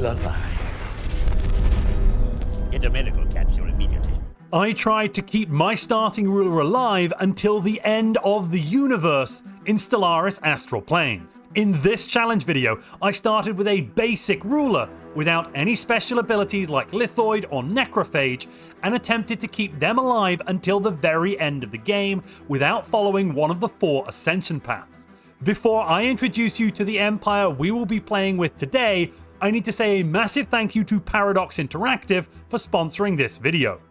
still alive. Get a medical capsule immediately. I tried to keep my starting ruler alive until the end of the universe in Stellaris Astral Planes. In this challenge video, I started with a basic ruler without any special abilities like lithoid or necrophage and attempted to keep them alive until the very end of the game without following one of the 4 ascension paths. Before I introduce you to the Empire we will be playing with today, I need to say a massive thank you to Paradox Interactive for sponsoring this video.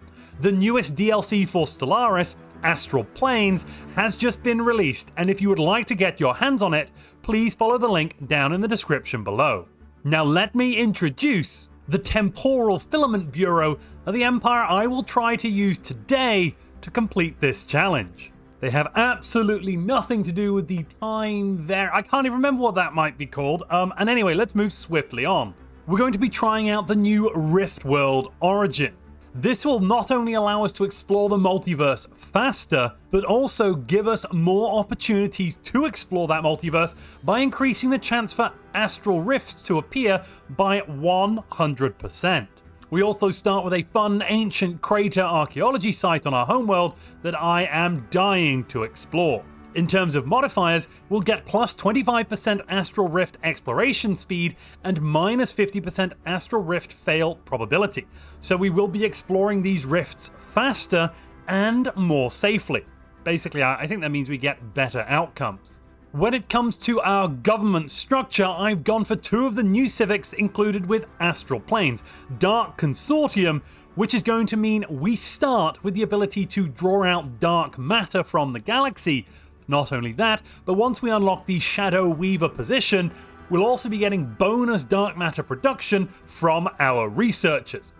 The newest DLC for Stellaris, Astral Planes, has just been released, and if you would like to get your hands on it, please follow the link down in the description below. Now let me introduce the Temporal Filament Bureau of the Empire I will try to use today to complete this challenge. They have absolutely nothing to do with the time there. I can't even remember what that might be called. And anyway, let's move swiftly on. We're going to be trying out the new Rift World Origin. This will not only allow us to explore the multiverse faster, but also give us more opportunities to explore that multiverse by increasing the chance for astral rifts to appear by 100%. We also start with a fun ancient crater archaeology site on our homeworld that I am dying to explore. In terms of modifiers, we'll get plus 25% Astral Rift exploration speed and minus 50% Astral Rift fail probability. So we will be exploring these rifts faster and more safely. Basically, I think that means we get better outcomes. When it comes to our government structure, I've gone for 2 of the new civics included with Astral Planes. Dark Consortium, which is going to mean we start with the ability to draw out dark matter from the galaxy. Not only that, but once we unlock the Shadow Weaver position, we'll also be getting bonus dark matter production from our researchers,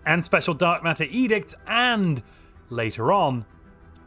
and special dark matter edicts, and later on,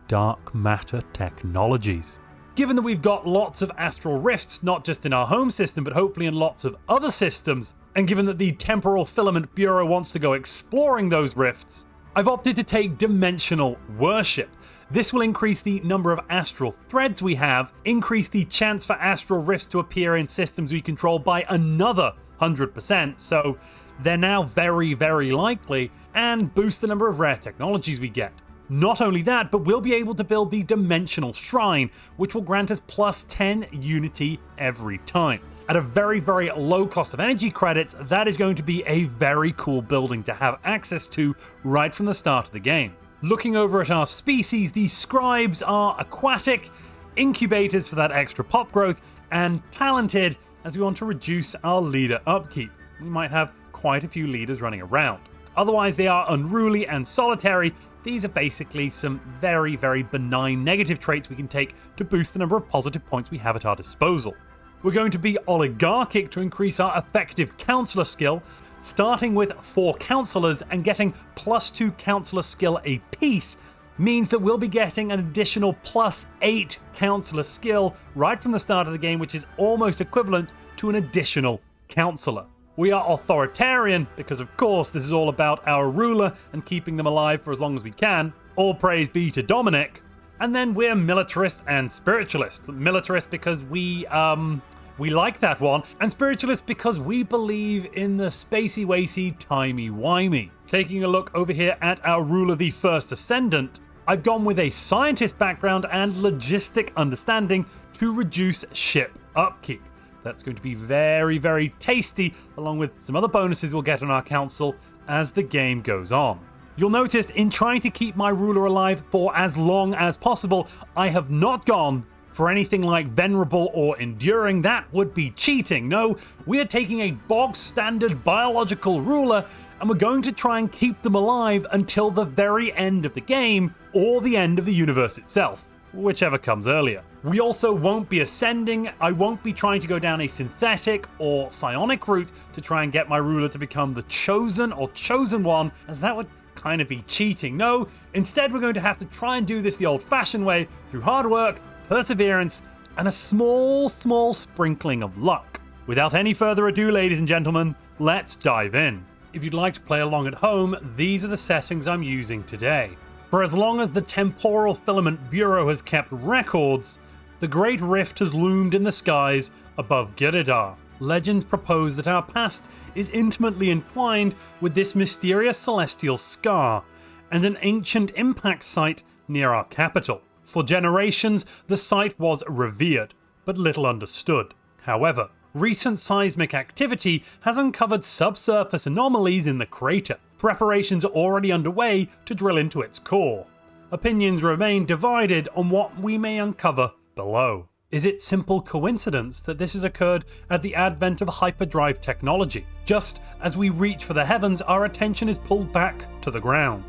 dark matter technologies. Given that we've got lots of astral rifts, not just in our home system, but hopefully in lots of other systems, and given that the Temporal Filament Bureau wants to go exploring those rifts, I've opted to take Dimensional Worship. This will increase the number of astral threads we have, increase the chance for astral rifts to appear in systems we control by another 100%, so they're now very, very likely, and boost the number of rare technologies we get. Not only that, but we'll be able to build the Dimensional Shrine, which will grant us plus 10 unity every time. At a very, very low cost of energy credits, that is going to be a very cool building to have access to right from the start of the game. Looking over at our species, these scribes are aquatic, incubators for that extra pop growth, and talented as we want to reduce our leader upkeep. We might have quite a few leaders running around. Otherwise, they are unruly and solitary. These are basically some very, very benign negative traits we can take to boost the number of positive points we have at our disposal. We're going to be oligarchic to increase our effective counselor skill, starting with 4 counselors and getting plus 2 counselor skill apiece means that we'll be getting an additional plus 8 counselor skill right from the start of the game, which is almost equivalent to an additional counselor. We are authoritarian because, of course, this is all about our ruler and keeping them alive for as long as we can. All praise be to Dominic. And then we're militarist and spiritualist. Militarist because we like that one, and spiritualist because we believe in the spacey-wacy, timey-wimey. Taking a look over here at our ruler, the First Ascendant, I've gone with a scientist background and logistic understanding to reduce ship upkeep. That's going to be very, very tasty, along with some other bonuses we'll get on our council as the game goes on. You'll notice in trying to keep my ruler alive for as long as possible, I have not gone for anything like venerable or enduring. That would be cheating. No, we are taking a bog standard biological ruler and we're going to try and keep them alive until the very end of the game or the end of the universe itself, whichever comes earlier. We also won't be ascending. I won't be trying to go down a synthetic or psionic route to try and get my ruler to become the chosen or chosen one, as that would kind of be cheating. No, instead we're going to have to try and do this the old-fashioned way through hard work, perseverance, and a small sprinkling of luck. Without any further ado, ladies and gentlemen, let's dive in. If you'd like to play along at home, these are the settings I'm using today. For as long as the Temporal Filament Bureau has kept records, the Great Rift has loomed in the skies above Giridar. legends propose that our past is intimately entwined with this mysterious celestial scar and an ancient impact site near our capital. For generations, the site was revered, but little understood. However, recent seismic activity has uncovered subsurface anomalies in the crater. Preparations are already underway to drill into its core. Opinions remain divided on what we may uncover below. Is it simple coincidence that this has occurred at the advent of hyperdrive technology? Just as we reach for the heavens, our attention is pulled back to the ground.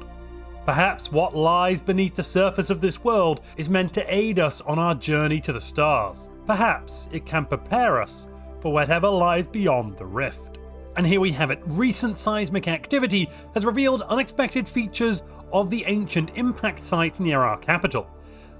Perhaps what lies beneath the surface of this world is meant to aid us on our journey to the stars. Perhaps it can prepare us for whatever lies beyond the rift. And here we have it. Recent seismic activity has revealed unexpected features of the ancient impact site near our capital.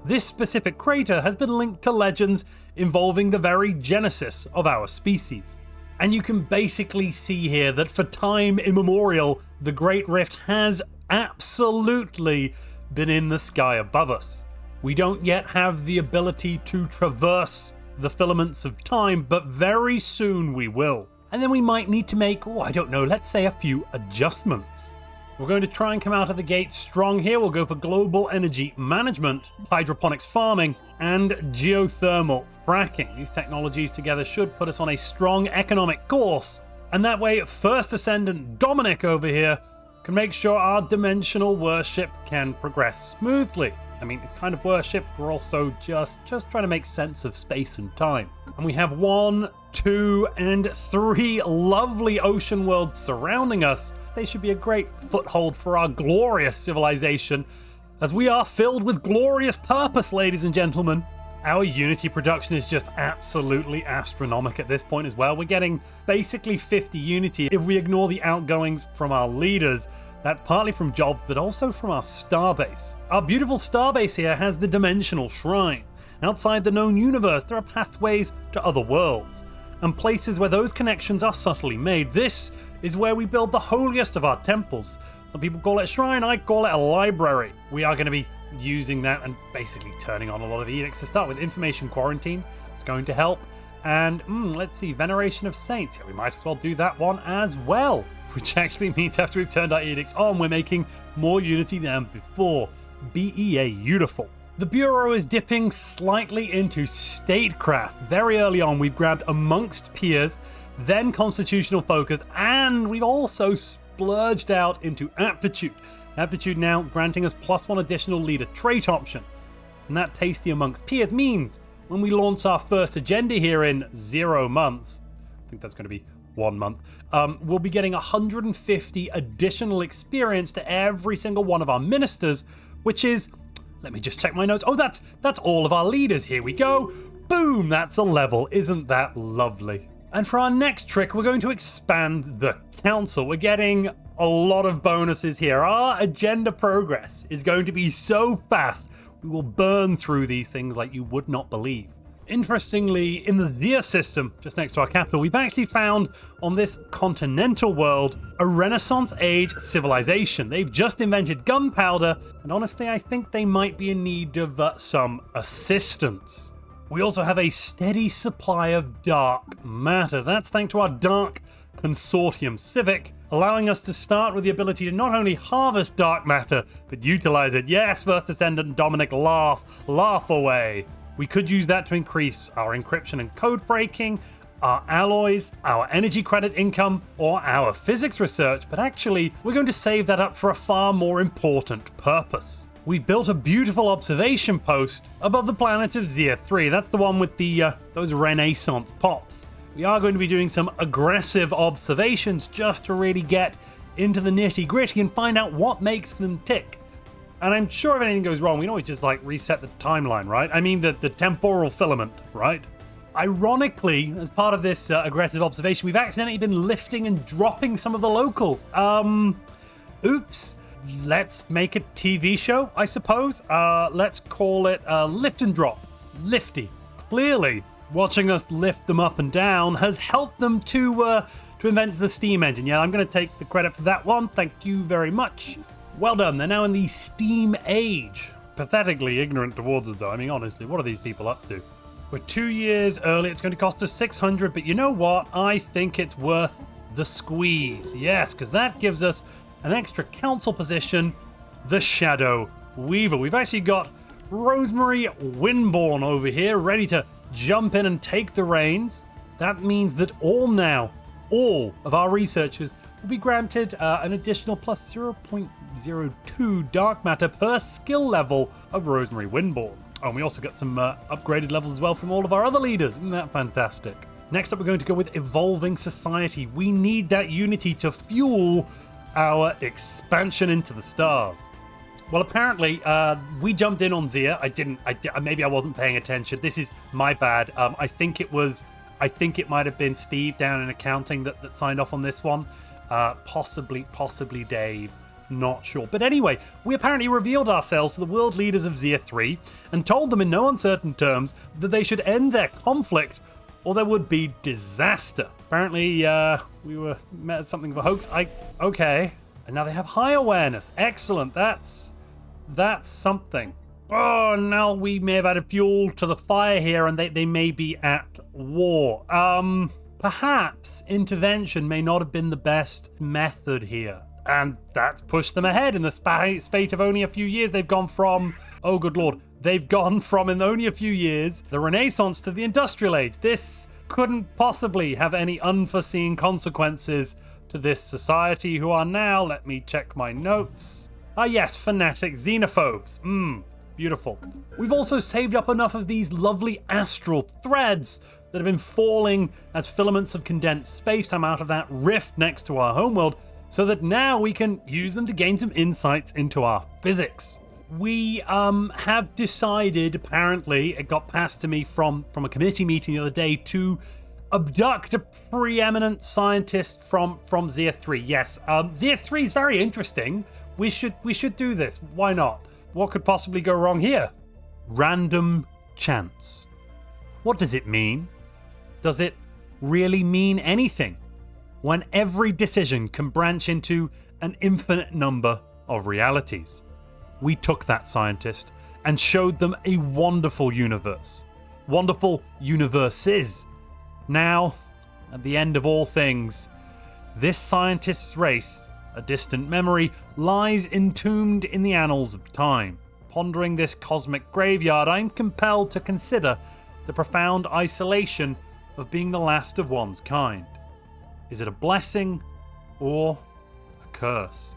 This specific crater has been linked to legends involving the very genesis of our species. And you can basically see here that for time immemorial, the Great Rift has absolutely been in the sky above us. We don't yet have the ability to traverse the filaments of time, but very soon we will. And then we might need to make, let's say a few adjustments. We're going to try and come out of the gate strong here. We'll go for global energy management, hydroponics farming, and geothermal fracking. These technologies together should put us on a strong economic course. And that way, First Ascendant Dominic over here can make sure our dimensional worship can progress smoothly. I mean, it's kind of worship. We're also just trying to make sense of space and time. And we have 1, 2, and 3 lovely ocean worlds surrounding us. They should be a great foothold for our glorious civilization, as we are filled with glorious purpose, ladies and gentlemen. Our Unity production is just absolutely astronomical at this point as well. We're getting basically 50 Unity if we ignore the outgoings from our leaders. That's partly from jobs, but also from our starbase. Our beautiful starbase here has the dimensional shrine. Outside the known universe, there are pathways to other worlds, and places where those connections are subtly made. This is where we build the holiest of our temples. Some people call it a shrine, I call it a library. We are going to be using that and basically turning on a lot of edicts to start with. Information quarantine, it's going to help. And let's see, veneration of saints. Yeah, we might as well do that one as well. Which actually means after we've turned our edicts on, we're making more Unity than before. Beautiful. The Bureau is dipping slightly into statecraft. Very early on, we've grabbed amongst peers, then constitutional focus, and we've also splurged out into aptitude. Aptitude now granting us +1 additional leader trait option. And that tasty amongst peers means when we launch our first agenda here in 0 months, I think that's going to be 1 month, we'll be getting 150 additional experience to every single one of our ministers, which is, let me just check my notes. Oh, that's all of our leaders. Here we go. Boom, that's a level. Isn't that lovely? And for our next trick, we're going to expand the council. We're getting a lot of bonuses here. Our agenda progress is going to be so fast, we will burn through these things like you would not believe. Interestingly, in the Zia system, just next to our capital, we've actually found on this continental world a Renaissance age civilization. They've just invented gunpowder, and honestly, I think they might be in need of some assistance. We also have a steady supply of dark matter. That's thanks to our Dark Consortium Civic, allowing us to start with the ability to not only harvest dark matter, but utilize it. Yes, First Ascendant Dominic, laugh away. We could use that to increase our encryption and code breaking, our alloys, our energy credit income, or our physics research, but actually, we're going to save that up for a far more important purpose. We've built a beautiful observation post above the planet of Zia 3. That's the one with the those Renaissance pops. We are going to be doing some aggressive observations just to really get into the nitty-gritty and find out what makes them tick. And I'm sure if anything goes wrong, we can always just reset the timeline, right? I mean the temporal filament, right? Ironically, as part of this aggressive observation, we've accidentally been lifting and dropping some of the locals. Oops. Let's make a TV show, I suppose. Let's call it Lift and Drop. Lifty. Clearly, watching us lift them up and down has helped them to invent the steam engine. Yeah, I'm going to take the credit for that one. Thank you very much. Well done. They're now in the steam age. Pathetically ignorant towards us, though. I mean, honestly, what are these people up to? We're 2 years early. It's going to cost us 600, but you know what? I think it's worth the squeeze. Yes, because that gives us an extra council position, the Shadow Weaver. We've actually got Rosemary Winborn over here, ready to jump in and take the reins. That means that all of our researchers will be granted an additional plus 0.02 dark matter per skill level of Rosemary Winborn. Oh, and we also got some upgraded levels as well from all of our other leaders. Isn't that fantastic? Next up, we're going to go with Evolving Society. We need that unity to fuel our expansion into the stars. Well, apparently, we jumped in on Zia. Maybe I wasn't paying attention. This is my bad. I think it might have been Steve down in accounting that signed off on this one. Possibly Dave. Not sure. But anyway, we apparently revealed ourselves to the world leaders of Zia 3 and told them in no uncertain terms that they should end their conflict or there would be disaster. Apparently, we were met as something of a hoax. Okay. And now they have high awareness. Excellent. That's something. Oh, now we may have added fuel to the fire here and they may be at war. Perhaps intervention may not have been the best method here. And that's pushed them ahead in the spate of only a few years. They've gone from, oh good lord, they've gone from in only a few years, the Renaissance to the Industrial Age. This couldn't possibly have any unforeseen consequences to this society, who are now, let me check my notes. Yes, fanatic xenophobes. Beautiful. We've also saved up enough of these lovely astral threads that have been falling as filaments of condensed space-time out of that rift next to our homeworld, so that now we can use them to gain some insights into our physics. We have decided, apparently, it got passed to me from a committee meeting the other day, to abduct a preeminent scientist from Zia 3. Yes, Zia 3 is very interesting. We should do this. Why not? What could possibly go wrong here? Random chance. What does it mean? Does it really mean anything when every decision can branch into an infinite number of realities? We took that scientist and showed them a wonderful universe. Wonderful universes. Now, at the end of all things, this scientist's race, a distant memory, lies entombed in the annals of time. Pondering this cosmic graveyard, I'm compelled to consider the profound isolation of being the last of one's kind. Is it a blessing or a curse?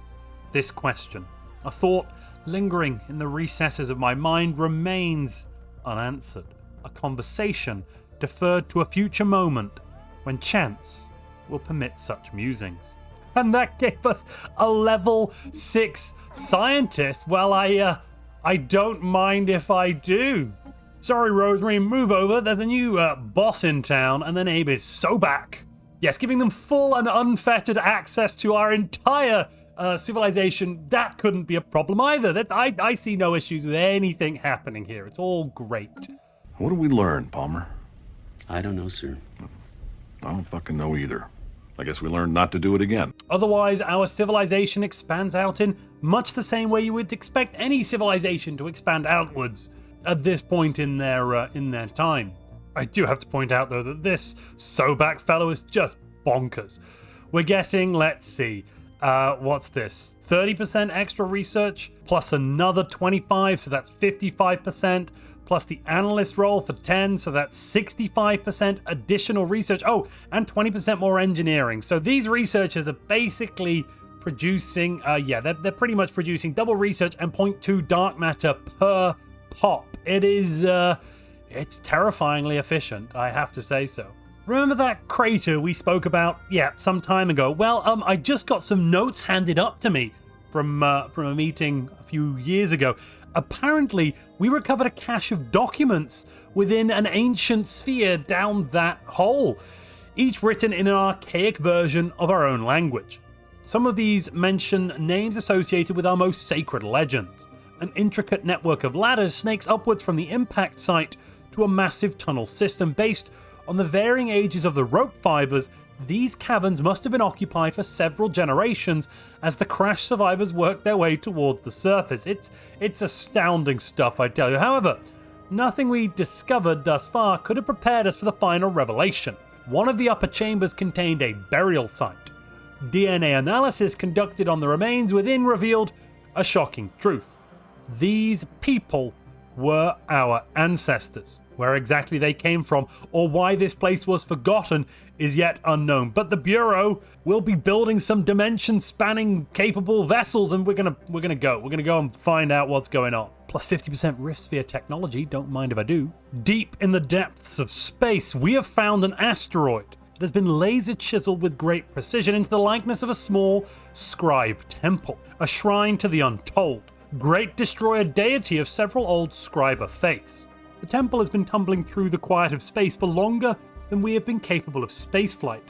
This question, a thought lingering in the recesses of my mind, remains unanswered. A conversation deferred to a future moment when chance will permit such musings. And that gave us a level 6 scientist. Well, I don't mind if I do. Sorry, Rosemary, move over. There's a new boss in town, and their name is Sobak. Yes, giving them full and unfettered access to our entire civilization, that couldn't be a problem either. I see no issues with anything happening here. It's all great. What did we learn, Palmer? I don't know, sir. I don't fucking know either. I guess we learned not to do it again. Otherwise, our civilization expands out in much the same way you would expect any civilization to expand outwards at this point in their time. I do have to point out, though, that this Sobak fellow is just bonkers. We're getting, let's see, what's this? 30% extra research, plus another 25, so that's 55%, plus the analyst role for 10, so that's 65% additional research. Oh, and 20% more engineering. So these researchers are basically producing, they're pretty much producing double research and 0.2 dark matter per pop. It is, it's terrifyingly efficient, I have to say so. Remember that crater we spoke about, some time ago? Well, I just got some notes handed up to me from a meeting a few years ago. Apparently, we recovered a cache of documents within an ancient sphere down that hole, each written in an archaic version of our own language. Some of these mention names associated with our most sacred legends. An intricate network of ladders snakes upwards from the impact site to a massive tunnel system. Based on the varying ages of the rope fibers, these caverns must have been occupied for several generations as the crash survivors worked their way towards the surface. It's astounding stuff, I tell you. However, Nothing we discovered thus far could have prepared us for the final revelation. One of the upper chambers contained a burial site. DNA analysis conducted on the remains within revealed a shocking truth. These people were our ancestors. Where exactly they came from or why this place was forgotten is yet unknown. But the Bureau will be building some dimension-spanning capable vessels, and we're gonna go and find out what's going on. Plus 50% rift sphere technology, don't mind if I do. Deep in the depths of space, we have found an asteroid that has been laser chiseled with great precision into the likeness of a small scribe temple, a shrine to the untold, great destroyer deity of several old scriber faiths. The temple has been tumbling through the quiet of space for longer than we have been capable of spaceflight,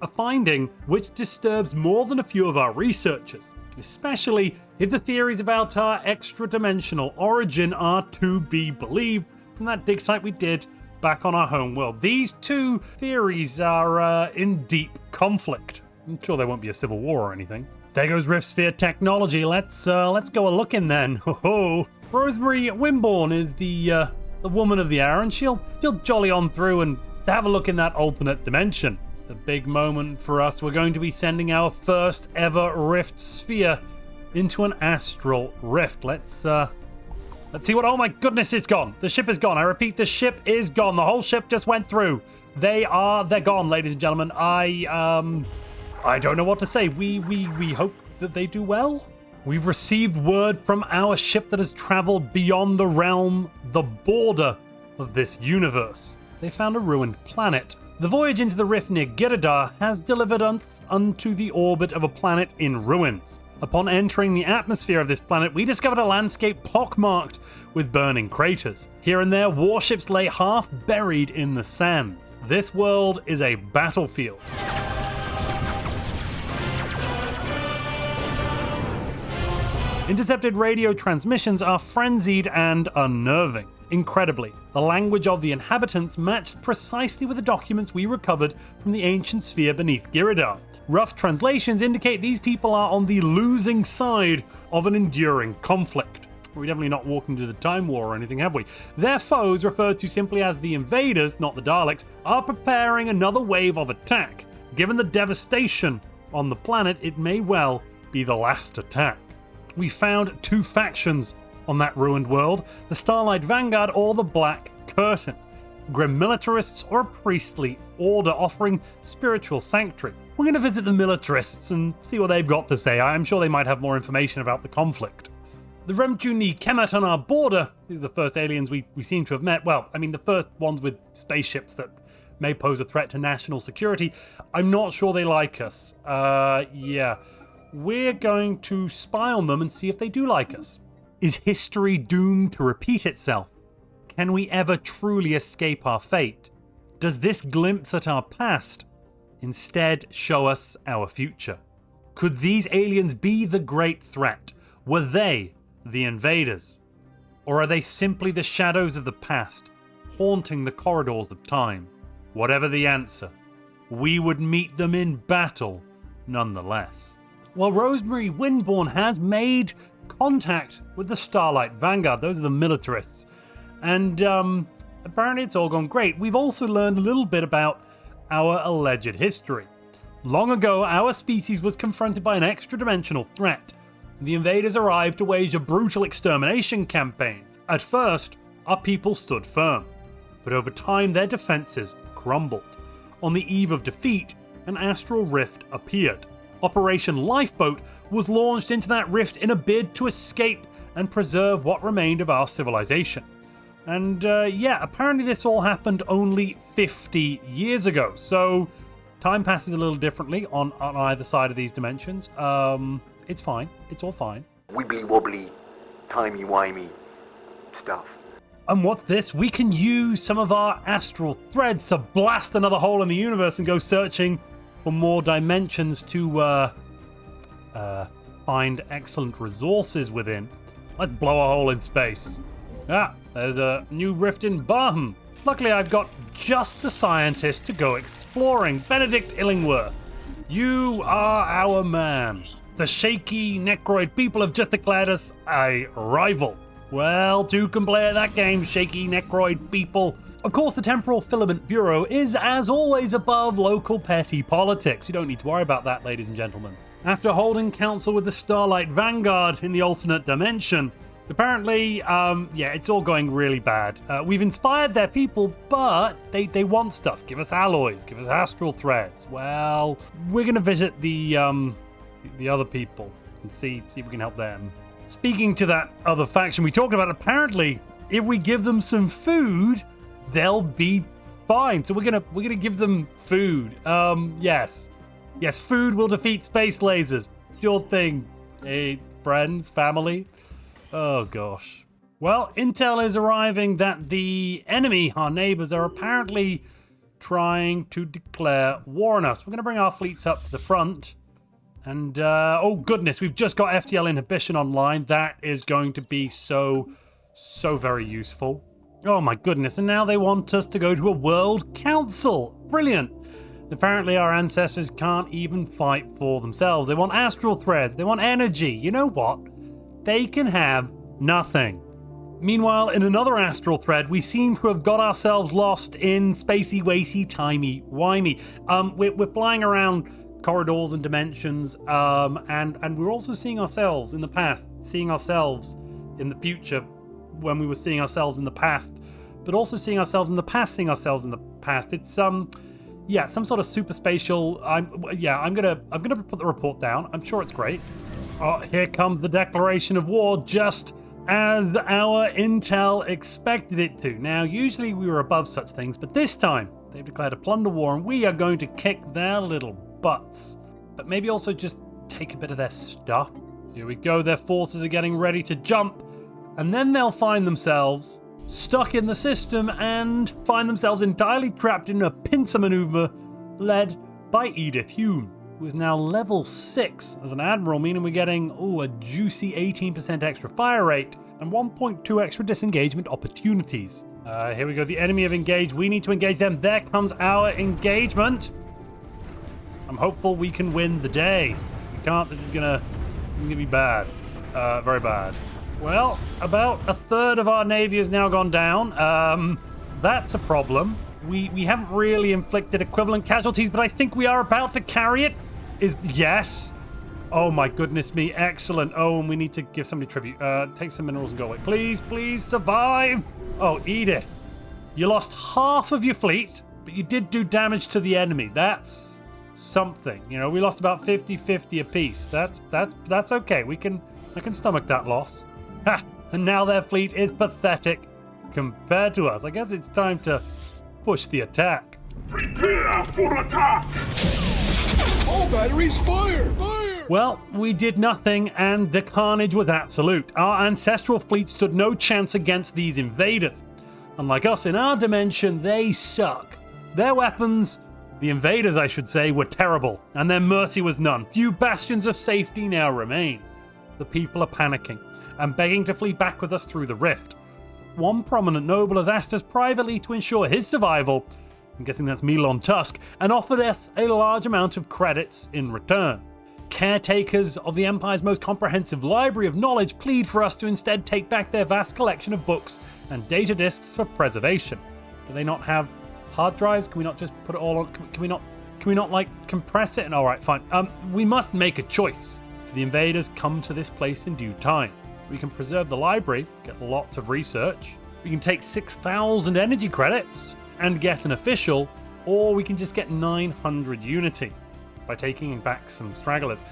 a finding which disturbs more than a few of our researchers, especially if the theories about our extra-dimensional origin are to be believed from that dig site we did back on our home world. These two theories are in deep conflict. I'm sure there won't be a civil war or anything. There goes rift sphere technology. Let's go a look in then. Ho-ho. Rosemary Wimborne is the woman of the hour, and she'll jolly on through and have a look in that alternate dimension. It's a big moment for us. We're going to be sending our first ever rift sphere into an astral rift. Let's see what. Oh my goodness, it's gone. The ship is gone. I repeat, the ship is gone. The whole ship just went through. They're gone, ladies and gentlemen. I don't know what to say. We hope that they do well. We've received word from our ship that has traveled beyond the realm, the border of this universe. They found a ruined planet. The voyage into the rift near Giridar has delivered us unto the orbit of a planet in ruins. Upon entering the atmosphere of this planet, we discovered a landscape pockmarked with burning craters. Here and there, warships lay half buried in the sands. This world is a battlefield. Intercepted radio transmissions are frenzied and unnerving. Incredibly, the language of the inhabitants matched precisely with the documents we recovered from the ancient sphere beneath Giridar. Rough translations indicate these people are on the losing side of an enduring conflict. We're definitely not walking to the Time War or anything, have we? Their foes, referred to simply as the invaders, not the Daleks, are preparing another wave of attack. Given the devastation on the planet, it may well be the last attack. We found two factions on that ruined world, the Starlight Vanguard or the Black Curtain. Grim militarists or a priestly order offering spiritual sanctuary. We're going to visit the militarists and see what they've got to say. I'm sure they might have more information about the conflict. The Remjuni Kemet on our border, these are the first aliens we seem to have met. Well, I mean the first ones with spaceships that may pose a threat to national security. I'm not sure they like us. Yeah. We're going to spy on them and see if they do like us. Is history doomed to repeat itself? Can we ever truly escape our fate? Does this glimpse at our past instead show us our future? Could these aliens be the great threat? Were they the invaders? Or are they simply the shadows of the past, haunting the corridors of time? Whatever the answer, we would meet them in battle nonetheless. Well, Rosemary Wimborne has made contact with the Starlight Vanguard. Those are the militarists. And apparently it's all gone great. We've also learned a little bit about our alleged history. Long ago, our species was confronted by an extra-dimensional threat. The invaders arrived to wage a brutal extermination campaign. At first, our people stood firm. But over time, their defenses crumbled. On the eve of defeat, an astral rift appeared. Operation Lifeboat was launched into that rift in a bid to escape and preserve what remained of our civilization. And apparently this all happened only 50 years ago. So time passes a little differently on either side of these dimensions. It's fine. It's all fine. Wibbly wobbly, timey-wimey stuff. And what's this? We can use some of our astral threads to blast another hole in the universe and go searching for more dimensions to find excellent resources within. Let's blow a hole in space. Ah, there's a new rift in Barham. Luckily, I've got just the scientist to go exploring. Benedict Illingworth, you are our man. The shaky necroid people have just declared us a rival. Well, two can play at that game, shaky necroid people. Of course, the Temporal Filament Bureau is, as always, above local petty politics. You don't need to worry about that, ladies and gentlemen. After holding council with the Starlight Vanguard in the alternate dimension, apparently, yeah, it's all going really bad. We've inspired their people, but they want stuff. Give us alloys, give us astral threads. Well, we're going to visit the other people and see if we can help them. Speaking to that other faction we talked about, apparently, if we give them some food, they'll be fine. So we're gonna give them food. Yes, food will defeat space lasers. Sure thing. Hey, friends, family. Oh gosh. Well, intel is arriving that the enemy, our neighbors, are apparently trying to declare war on us. We're gonna bring our fleets up to the front. And, oh goodness, we've just got FTL inhibition online. That is going to be so very useful. Oh my goodness, and now they want us to go to a world council. Brilliant. Apparently our ancestors can't even fight for themselves. They want astral threads, they want energy. You know what? They can have nothing. Meanwhile, in another astral thread, we seem to have got ourselves lost in spacey, wacy, timey-wimey. We're flying around corridors and dimensions, and we're also seeing ourselves in the past, seeing ourselves in the future when we were seeing ourselves in the past, but also seeing ourselves in the past, seeing ourselves in the past. It's yeah, some sort of super spatial. I'm gonna put the report down. I'm sure it's great. Oh, here comes the declaration of war, just as our intel expected it to. Now, usually we were above such things, but this time they've declared a plunder war, and we are going to kick their little butts, but maybe also just take a bit of their stuff. Here we go, their forces are getting ready to jump, and then they'll find themselves stuck in the system and find themselves entirely trapped in a pincer maneuver led by Edith Hume, who is now level 6 as an admiral, meaning we're getting a juicy 18% extra fire rate and 1.2 extra disengagement opportunities. Here we go, the enemy have engaged. We need to engage them. There comes our engagement. I'm hopeful we can win the day. If we can't, this is gonna be bad. Very bad. Well, about a third of our navy has now gone down. That's a problem. We haven't really inflicted equivalent casualties, but I think we are about to carry it. Yes. Oh my goodness me, excellent. Oh, and we need to give somebody tribute. Take some minerals and go away. Please survive. Oh, Edith, you lost half of your fleet, but you did do damage to the enemy. That's something. You know, we lost about 50-50 apiece. That's okay. I can stomach that loss. Ha! And now their fleet is pathetic compared to us. I guess it's time to push the attack. Prepare for attack! All batteries fire! Fire! Well, we did nothing, and the carnage was absolute. Our ancestral fleet stood no chance against these invaders. Unlike us in our dimension, they suck. Their weapons, the invaders I should say, were terrible, and their mercy was none. Few bastions of safety now remain. The people are panicking and begging to flee back with us through the rift. One prominent noble has asked us privately to ensure his survival, I'm guessing that's Elon Tusk, and offered us a large amount of credits in return. Caretakers of the Empire's most comprehensive library of knowledge plead for us to instead take back their vast collection of books and data disks for preservation. Do they not have hard drives? Can we not just put it all on? Can we not like compress it? And all right, fine. We must make a choice. If the invaders come to this place in due time, we can preserve the library, get lots of research. We can take 6,000 energy credits and get an official, or we can just get 900 unity by taking back some stragglers.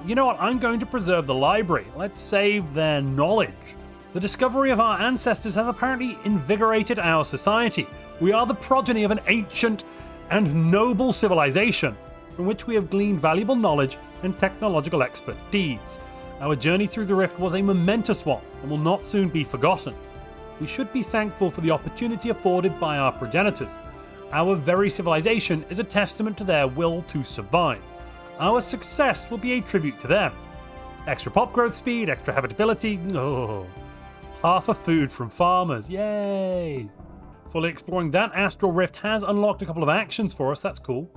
You know what? I'm going to preserve the library. Let's save their knowledge. The discovery of our ancestors has apparently invigorated our society. We are the progeny of an ancient and noble civilization from which we have gleaned valuable knowledge and technological expertise. Our journey through the rift was a momentous one and will not soon be forgotten. We should be thankful for the opportunity afforded by our progenitors. Our very civilization is a testament to their will to survive. Our success will be a tribute to them. Extra pop growth speed, extra habitability, half a food from farmers, yay! Fully exploring that astral rift has unlocked a couple of actions for us, that's cool.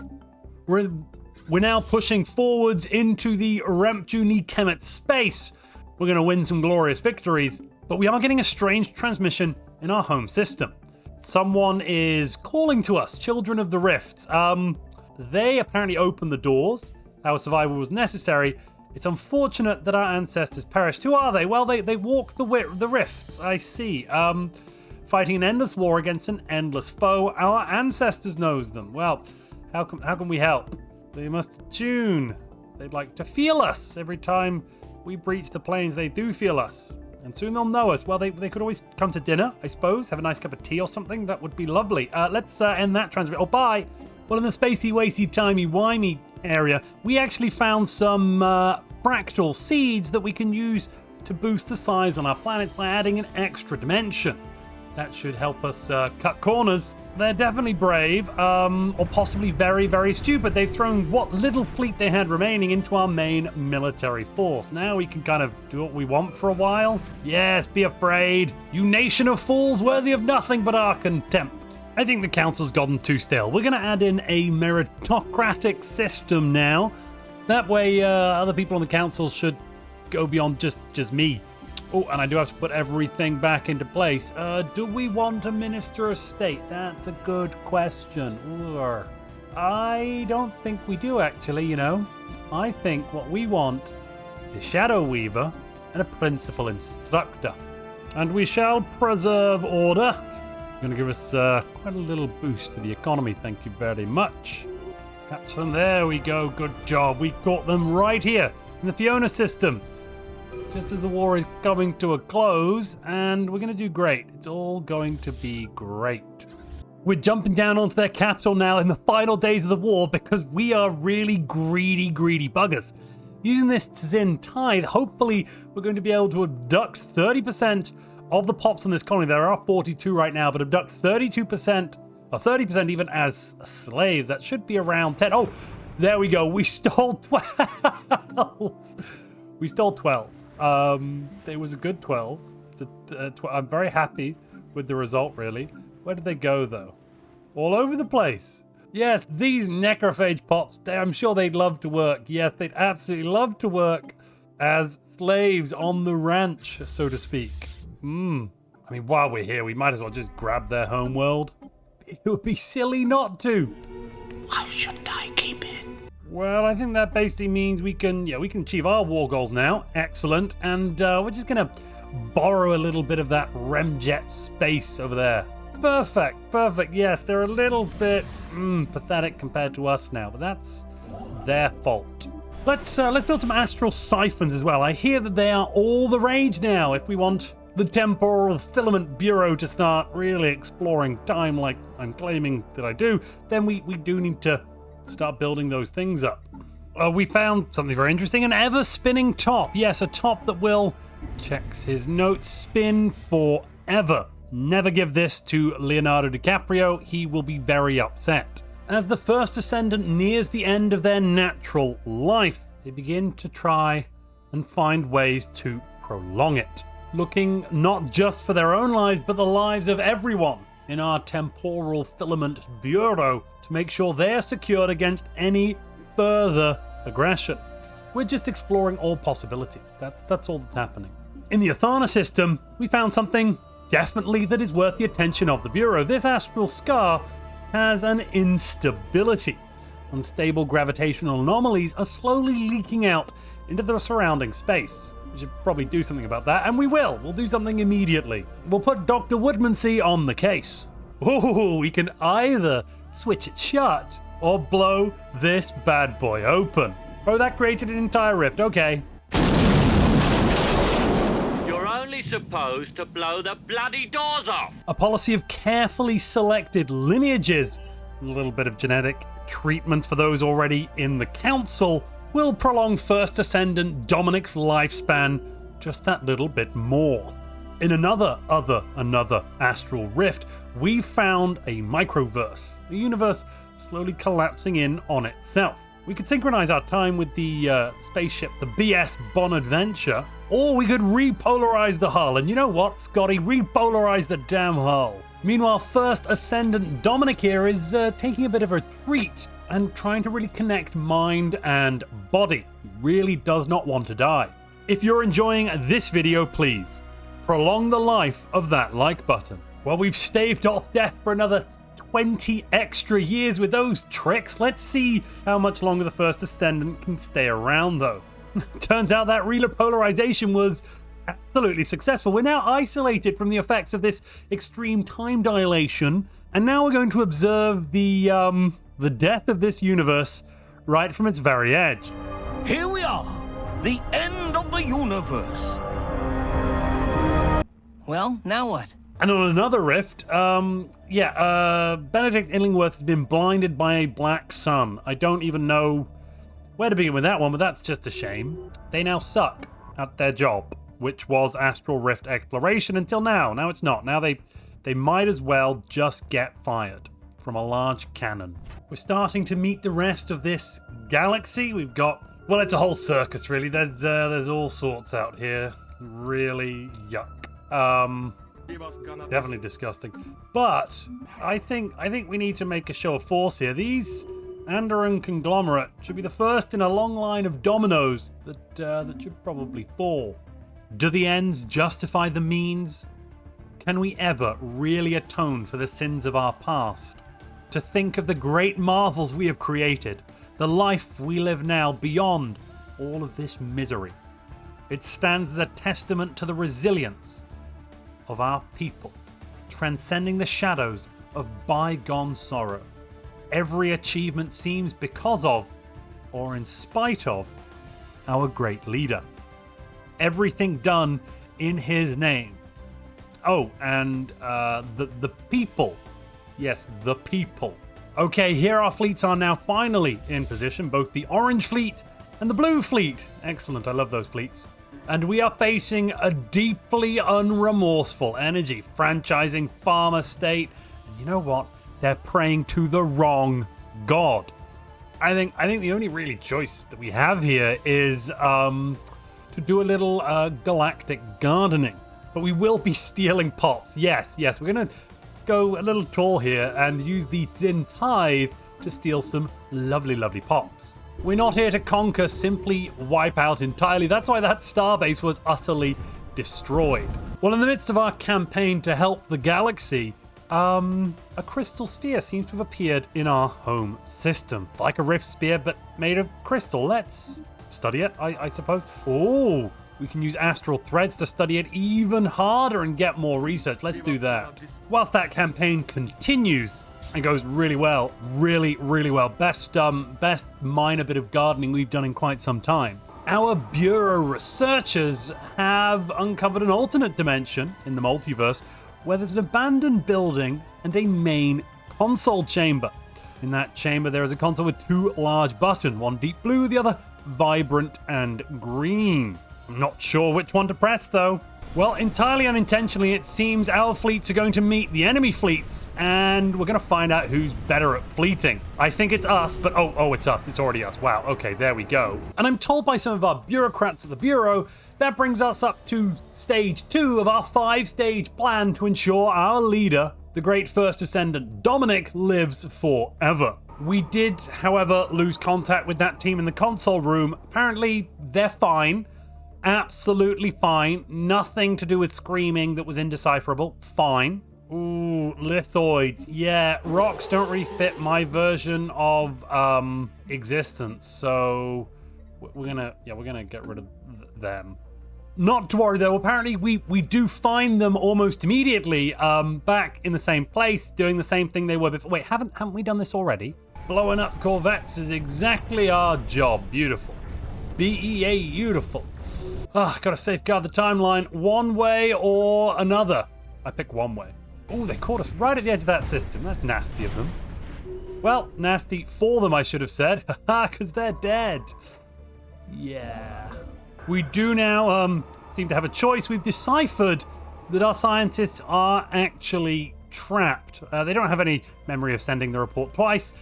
We're now pushing forwards into the Remptu Kemet space. We're going to win some glorious victories, But we are getting a strange transmission in our home system. Someone is calling to us, Children of the Rifts. They apparently opened the doors. Our survival was necessary. It's unfortunate that our ancestors perished. Who are they? Well, they walk the rifts, I see. Fighting an endless war against an endless foe. Our ancestors knows them. Well, how can we help? They must attune. They'd like to feel us. Every time we breach the planes, they do feel us. And soon they'll know us. Well, they could always come to dinner, I suppose. Have a nice cup of tea or something. That would be lovely. Let's end that transmit. Oh, bye. Well, in the spacey, wacy, timey-wimey area, we actually found some fractal seeds that we can use to boost the size on our planets by adding an extra dimension. That should help us cut corners. They're definitely brave, or possibly very, very stupid. They've thrown what little fleet they had remaining into our main military force. Now we can kind of do what we want for a while. Yes, be afraid. You nation of fools worthy of nothing but our contempt. I think the council's gotten too stale. We're going to add in a meritocratic system now. That way, other people on the council should go beyond just me. Oh, and I do have to put everything back into place. Do we want a minister of state? That's a good question. Ooh. I don't think we do, actually, you know. I think what we want is a shadow weaver and a principal instructor. And we shall preserve order. Going to give us quite a little boost to the economy. Thank you very much. Catch them. There we go. Good job. We caught them right here in the Fiona system. Just as the war is coming to a close, and we're going to do great. It's all going to be great. We're jumping down onto their capital now in the final days of the war because we are really greedy buggers. Using this Tzin tithe, hopefully we're going to be able to abduct 30% of the pops in this colony. There are 42 right now, but abduct 32%, or 30% even as slaves. That should be around 10. Oh, there we go. We stole 12. We stole 12. It was a good 12. I'm very happy with the result, really. Where did they go, though? All over the place. Yes, these necrophage pops, I'm sure they'd love to work. Yes, they'd absolutely love to work as slaves on the ranch, so to speak. I mean, while we're here, we might as well just grab their home world. It would be silly not to. Why shouldn't I keep it? Well, I think that basically means we can achieve our war goals now. Excellent. And we're just going to borrow a little bit of that remjet space over there. Perfect. Yes, they're a little bit pathetic compared to us now, but that's their fault. Let's build some astral siphons as well. I hear that they are all the rage now. If we want the Temporal Filament Bureau to start really exploring time like I'm claiming that I do, then we do need to start building those things up. We found something very interesting, an ever-spinning top. Yes, a top that will, checks his notes, spin forever. Never give this to Leonardo DiCaprio, he will be very upset. As the first Ascendant nears the end of their natural life, they begin to try and find ways to prolong it, looking not just for their own lives, but the lives of everyone in our Temporal Filament Bureau to make sure they're secured against any further aggression. We're just exploring all possibilities. That's all that's happening. In the Athana system, we found something definitely that is worth the attention of the Bureau. This astral scar has an instability. Unstable gravitational anomalies are slowly leaking out into the surrounding space. We should probably do something about that, and we will. We'll do something immediately. We'll put Dr. Woodmansey on the case. Oh, we can either switch it shut or blow this bad boy open. Oh, that created an entire rift. Okay. You're only supposed to blow the bloody doors off. A policy of carefully selected lineages and a little bit of genetic treatment for those already in the council will prolong First Ascendant Dominic's lifespan just that little bit more. In another astral rift, we found a microverse, a universe slowly collapsing in on itself. We could synchronize our time with the spaceship, the BS Bonadventure, or we could repolarize the hull. And you know what, Scotty? Repolarize the damn hull. Meanwhile, First Ascendant Dominic here is taking a bit of a retreat and trying to really connect mind and body. He really does not want to die. If you're enjoying this video, please prolong the life of that like button. Well, we've staved off death for another 20 extra years with those tricks. Let's see how much longer the first Ascendant can stay around, though. Turns out that repolarization was absolutely successful. We're now isolated from the effects of this extreme time dilation, and now we're going to observe the death of this universe right from its very edge. Here we are, the end of the universe. Well, now what? And on another rift, Benedict Illingworth has been blinded by a black sun. I don't even know where to begin with that one, but that's just a shame. They now suck at their job, which was Astral Rift exploration until now. Now it's not. Now they might as well just get fired from a large cannon. We're starting to meet the rest of this galaxy. We've got, well, it's a whole circus, really. There's all sorts out here. Really yuck. Definitely disgusting. But I think we need to make a show of force here. These Andoran conglomerate should be the first in a long line of dominoes that should probably fall. Do the ends justify the means? Can we ever really atone for the sins of our past? To think of the great marvels we have created, the life we live now beyond all of this misery. It stands as a testament to the resilience of our people, transcending the shadows of bygone sorrow. Every achievement seems because of, or in spite of, our great leader. Everything done in his name. Oh, and the people. Yes, the people. Okay, here our fleets are now finally in position, both the Orange Fleet and the Blue Fleet. Excellent, I love those fleets. And we are facing a deeply unremorseful energy franchising farmer state. And you know what? They're praying to the wrong god. I think the only really choice that we have here is to do a little galactic gardening. But we will be stealing pops. Yes, we're gonna go a little tall here and use the Zin Tithe to steal some lovely, lovely pops. We're not here to conquer, simply wipe out entirely. That's why that starbase was utterly destroyed. Well, in the midst of our campaign to help the galaxy, a crystal sphere seems to have appeared in our home system. Like a rift spear, but made of crystal. Let's study it, I suppose. Oh, we can use astral threads to study it even harder and get more research. Let's do that. Whilst that campaign continues, and goes really well, really well. Best minor bit of gardening we've done in quite some time. Our Bureau researchers have uncovered an alternate dimension in the multiverse where there's an abandoned building and a main console chamber. In that chamber there is a console with two large buttons, one deep blue, the other vibrant and green. I'm not sure which one to press though. Well, entirely unintentionally, it seems our fleets are going to meet the enemy fleets, and we're going to find out who's better at fleeting. I think it's us, but oh, it's us. It's already us. Wow, okay, there we go. And I'm told by some of our bureaucrats at the Bureau, that brings us up to stage 2 of our 5-stage plan to ensure our leader, the great First Ascendant Dominic, lives forever. We did, however, lose contact with that team in the console room. Apparently, they're fine. Absolutely fine. Nothing to do with screaming that was indecipherable. Fine. Ooh, lithoids. Yeah, rocks don't really fit my version of existence, so we're gonna get rid of them. Not to worry though. Apparently we do find them almost immediately. Back in the same place, doing the same thing they were before. Wait, haven't we done this already? Blowing up corvettes is exactly our job. Beautiful. Beautiful. Gotta safeguard the timeline one way or another. I pick one way. Oh, they caught us right at the edge of that system. That's nasty of them. Well, nasty for them, I should have said. Haha, because they're dead. Yeah. We do now seem to have a choice. We've deciphered that our scientists are actually trapped. They don't have any memory of sending the report twice.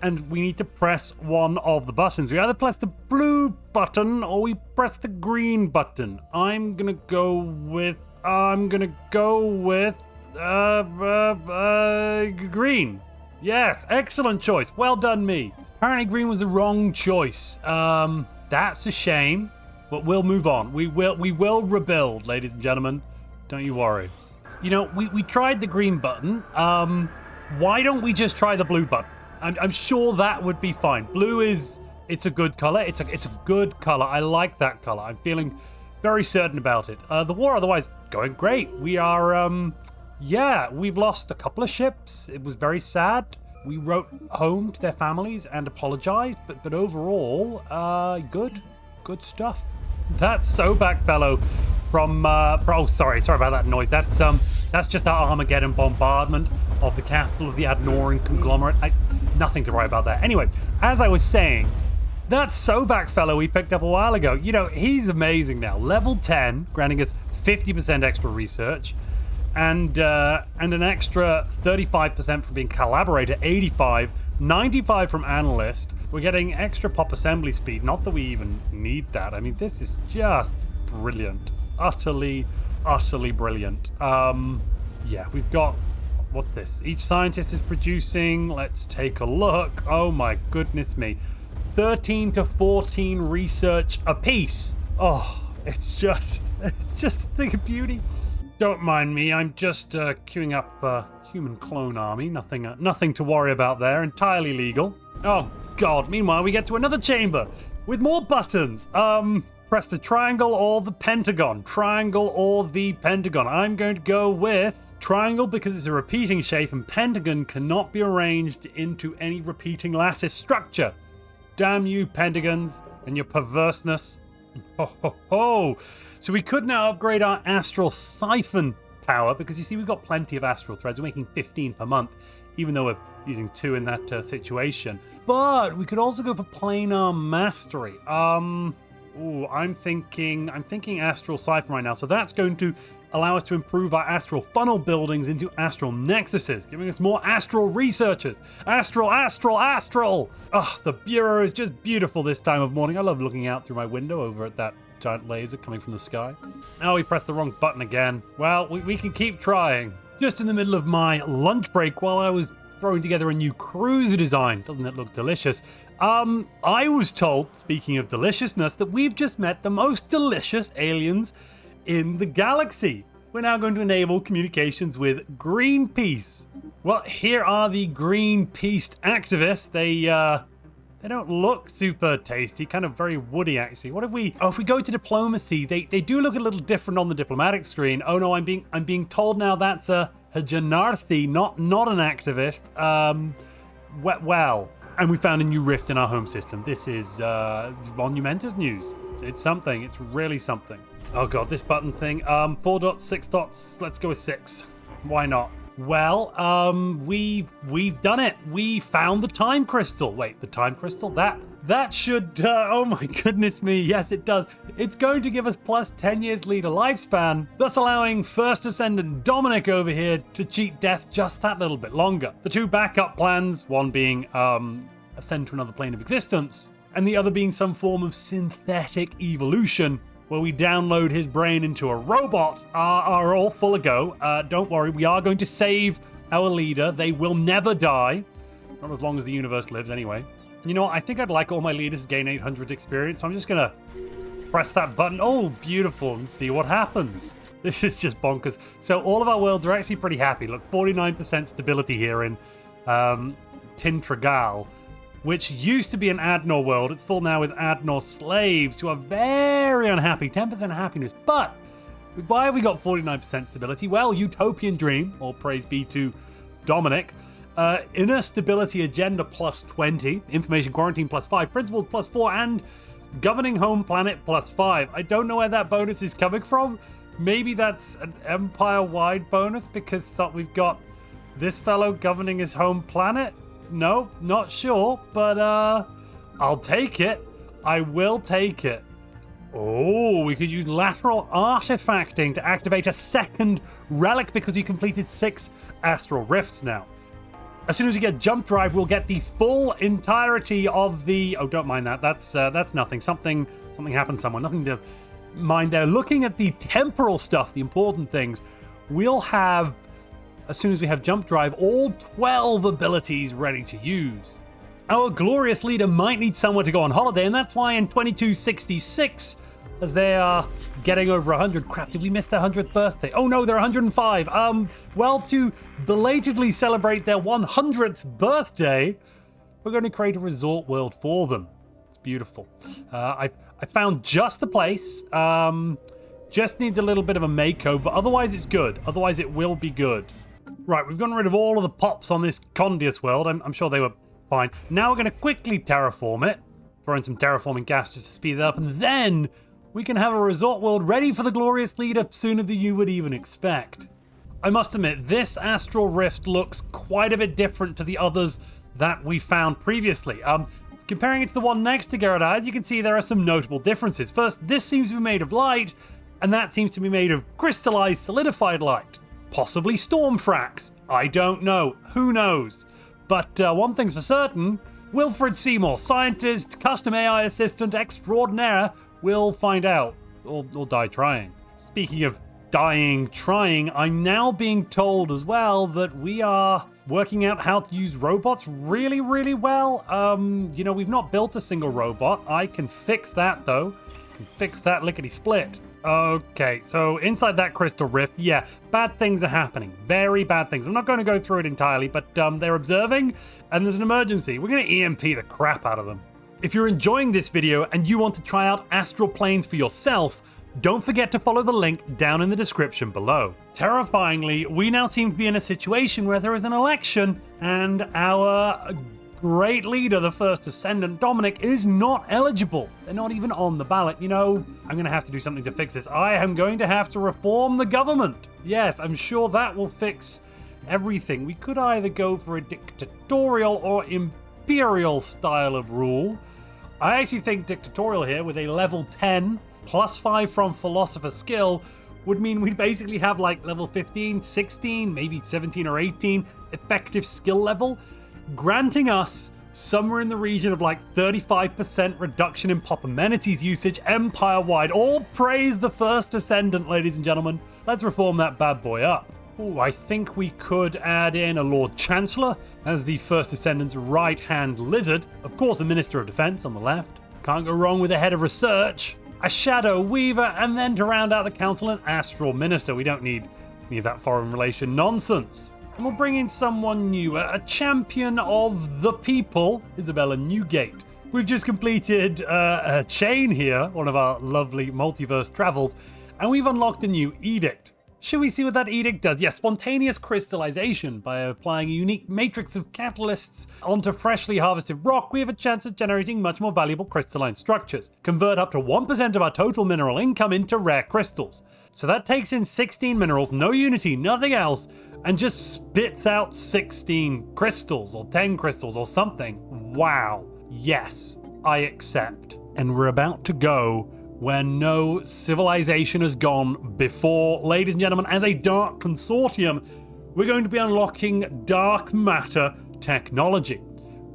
And we need to press one of the buttons. We either press the blue button or we press the green button. I'm gonna go with green. Yes, excellent choice. Well done, me. Apparently green was the wrong choice. That's a shame, but we'll move on. We will rebuild, ladies and gentlemen. Don't you worry. You know, we tried the green button. Why don't we just try the blue button? I'm sure that would be fine. Blue it's a good color. It's a good color. I like that color. I'm feeling very certain about it. The war otherwise going great. We are, yeah, we've lost a couple of ships. It was very sad. We wrote home to their families and apologized, but overall, good stuff. That's Sobak fellow from, oh, sorry about that noise. That's just our Armageddon bombardment of the capital of the Adnoran conglomerate. Nothing to worry about there. Anyway, as I was saying, that Sobak fellow we picked up a while ago, you know, he's amazing now. Level 10, granting us 50% extra research, and an extra 35% from being collaborator, 85, 95 from analyst. We're getting extra pop assembly speed. Not that we even need that. I mean, this is just brilliant. Utterly brilliant. Yeah, we've got, what's this? Each scientist is producing, let's take a look. Oh my goodness me. 13 to 14 research apiece. Oh, it's just a thing of beauty. Don't mind me, I'm just queuing up a human clone army. Nothing to worry about there, entirely legal. Oh god, meanwhile we get to another chamber with more buttons. Press the triangle or the pentagon. Triangle or the pentagon. I'm going to go with triangle because it's a repeating shape and pentagon cannot be arranged into any repeating lattice structure. Damn you, pentagons, and your perverseness. Ho, ho, ho. So we could now upgrade our astral siphon power because you see we've got plenty of astral threads. We're making 15 per month, even though we're using 2 in that situation. But we could also go for planar mastery. Ooh, I'm thinking astral siphon right now. So that's going to allow us to improve our astral funnel buildings into astral nexuses, giving us more astral researchers. Astral. Oh, the Bureau is just beautiful this time of morning. I love looking out through my window over at that giant laser coming from the sky. Oh, we pressed the wrong button again. Well, we can keep trying. Just in the middle of my lunch break while I was throwing together a new cruiser design. Doesn't it look delicious? I was told, speaking of deliciousness, that we've just met the most delicious aliens in the galaxy. We're now going to enable communications with Greenpeace. Well, here are the Greenpeace activists. They don't look super tasty, kind of very woody actually. What if we go to diplomacy, they do look a little different on the diplomatic screen. Oh no, I'm being told now that's a Janarthi, not an activist. Well, and we found a new rift in our home system. This is monumentous news. It's something, it's really something. Oh god, this button thing. 4 dots, 6 dots, let's go with 6. Why not? Well, we've done it. We found the time crystal. Wait, the time crystal? That should, oh my goodness me. Yes, it does. It's going to give us plus 10 years leader lifespan, thus allowing First Ascendant Dominic over here to cheat death just that little bit longer. The 2 backup plans, one being ascend to another plane of existence, and the other being some form of synthetic evolution, where we download his brain into a robot, are all full of go. Don't worry, we are going to save our leader. They will never die. Not as long as the universe lives, anyway. You know what? I think I'd like all my leaders to gain 800 experience, so I'm just gonna press that button. Oh, beautiful, and see what happens. This is just bonkers. So all of our worlds are actually pretty happy. Look, 49% stability here in Tintragal, which used to be an Adnor world. It's full now with Adnor slaves who are very unhappy. 10% happiness. But why have we got 49% stability? Well, Utopian Dream, all praise be to Dominic. Inner Stability Agenda plus 20. Information Quarantine plus 5. Principles plus 4. And Governing Home Planet plus 5. I don't know where that bonus is coming from. Maybe that's an Empire-wide bonus because we've got this fellow governing his home planet. No, not sure, but I'll take it. I will take it. Oh, we could use lateral artifacting to activate a second relic because you completed 6 astral rifts now. As soon as we get jump drive, we'll get the full entirety of the... Oh, don't mind that. That's nothing. Something happened somewhere. Nothing to mind there. Looking at the temporal stuff, the important things, we'll have... As soon as we have jump drive, all 12 abilities ready to use. Our glorious leader might need somewhere to go on holiday, and that's why in 2266, as they are getting over 100. Crap, did we miss their 100th birthday? Oh no, they're 105. Well, to belatedly celebrate their 100th birthday, we're going to create a resort world for them. It's beautiful. I found just the place. Just needs a little bit of a makeover, but otherwise it's good. Otherwise it will be good. Right, we've gotten rid of all of the pops on this Condius world. I'm sure they were fine. Now we're going to quickly terraform it. Throw in some terraforming gas just to speed it up, and then we can have a resort world ready for the glorious leader sooner than you would even expect. I must admit, this Astral Rift looks quite a bit different to the others that we found previously. Comparing it to the one next to Gyarados, you can see there are some notable differences. First, this seems to be made of light, and that seems to be made of crystallized, solidified light. Possibly storm frax. I don't know. Who knows? But one thing's for certain, Wilfred Seymour, scientist, custom AI assistant extraordinaire, will find out. Or die trying. Speaking of dying trying, I'm now being told as well that we are working out how to use robots really, really well. You know, we've not built a single robot. I can fix that, though. I can fix that lickety-split. Okay, so inside that crystal rift, yeah, bad things are happening. Very bad things. I'm not going to go through it entirely, but they're observing, and there's an emergency. We're going to EMP the crap out of them. If you're enjoying this video and you want to try out Astral Planes for yourself, don't forget to follow the link down in the description below. Terrifyingly, we now seem to be in a situation where there is an election, and our great leader, the first Ascendant, Dominic, is not eligible. They're not even on the ballot. You know, I'm going to have to do something to fix this. I am going to have to reform the government. Yes, I'm sure that will fix everything. We could either go for a dictatorial or imperial style of rule. I actually think dictatorial here with a level 10 plus 5 from philosopher skill would mean we'd basically have like level 15, 16, maybe 17 or 18 effective skill level, granting us somewhere in the region of like 35% reduction in pop amenities usage empire-wide. All praise the first Ascendant, ladies and gentlemen. Let's reform that bad boy up. Ooh, I think we could add in a Lord Chancellor as the first Ascendant's right-hand lizard. Of course, a Minister of Defense on the left. Can't go wrong with a head of research, a Shadow Weaver, and then to round out the council, an Astral Minister. We don't need any of that foreign relation nonsense. And we'll bring in someone new, a champion of the people, Isabella Newgate. We've just completed a chain here, one of our lovely multiverse travels, and we've unlocked a new edict. Should we see what that edict does? Yes, spontaneous crystallization. By applying a unique matrix of catalysts onto freshly harvested rock, we have a chance at generating much more valuable crystalline structures. Convert up to 1% of our total mineral income into rare crystals. So that takes in 16 minerals, no unity, nothing else, and just spits out 16 crystals or 10 crystals or something. Wow. Yes, I accept. And we're about to go where no civilization has gone before. Ladies and gentlemen, as a dark consortium, we're going to be unlocking dark matter technology.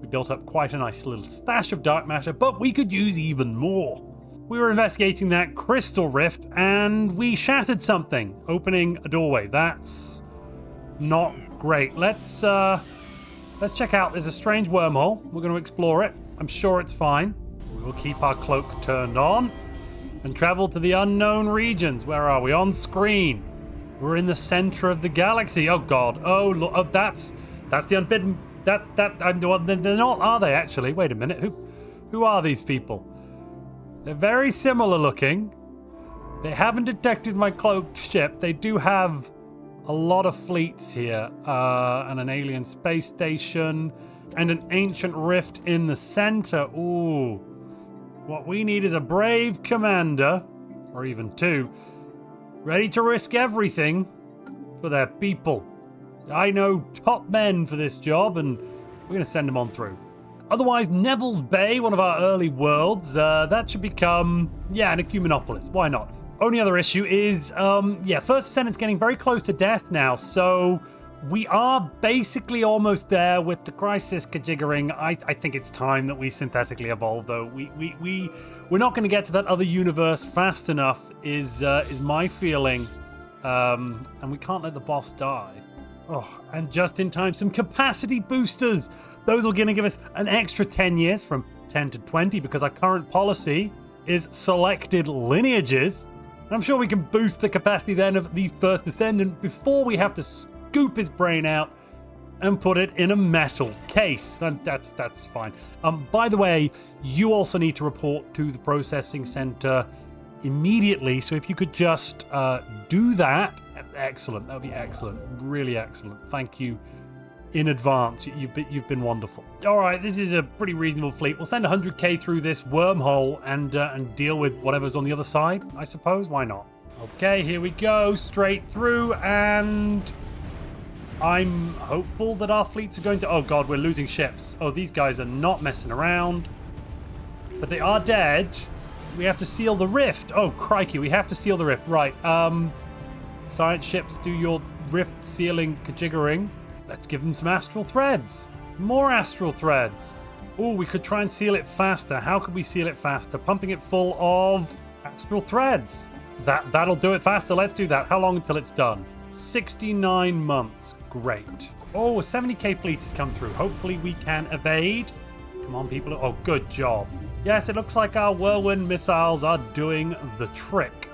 We built up quite a nice little stash of dark matter, but we could use even more. We were investigating that crystal rift and we shattered something, opening a doorway. That's not great. Let's check out. There's a strange wormhole. We're going to explore it. I'm sure it's fine. We will keep our cloak turned on and travel to the unknown regions. Where are we? On screen. We're in the center of the galaxy. Oh God. Oh, look. Oh, that's the unbidden. They're not, are they? Actually, wait a minute. Who are these people? They're very similar looking. They haven't detected my cloaked ship. They do have a lot of fleets here, and an alien space station, and an ancient rift in the center. Ooh. What we need is a brave commander, or even two, ready to risk everything for their people. I know top men for this job, and we're going to send them on through. Otherwise, Neville's Bay, one of our early worlds, that should become, an Ecumenopolis. Why not? Only other issue is, First Ascendant's getting very close to death now, so we are basically almost there with the crisis kajiggering. I think it's time that we synthetically evolve, though. We're not going to get to that other universe fast enough, is my feeling, and we can't let the boss die. Oh, and just in time, some capacity boosters. Those are going to give us an extra 10 years from 10 to 20 because our current policy is selected lineages. I'm sure we can boost the capacity then of the first Ascendant before we have to scoop his brain out and put it in a metal case. That's fine. By the way, you also need to report to the processing center immediately. So if you could just do that, excellent. That would be excellent. Really excellent. Thank you in advance. You've been wonderful. All right, this is a pretty reasonable fleet. We'll send 100k through this wormhole and deal with whatever's on the other side, I suppose. Why not? Okay, here we go. Straight through, and I'm hopeful that our fleets are going to... Oh, God, we're losing ships. Oh, these guys are not messing around. But they are dead. We have to seal the rift. Oh, crikey, we have to seal the rift. Right, science ships, do your rift sealing kajiggering. Let's give them some astral threads. More astral threads. Oh, we could try and seal it faster. How could we seal it faster? Pumping it full of astral threads. That'll do it faster. Let's do that. How long until it's done? 69 months. Great. Oh, a 70k fleet has come through. Hopefully we can evade. Come on, people. Oh, good job. Yes, it looks like our whirlwind missiles are doing the trick.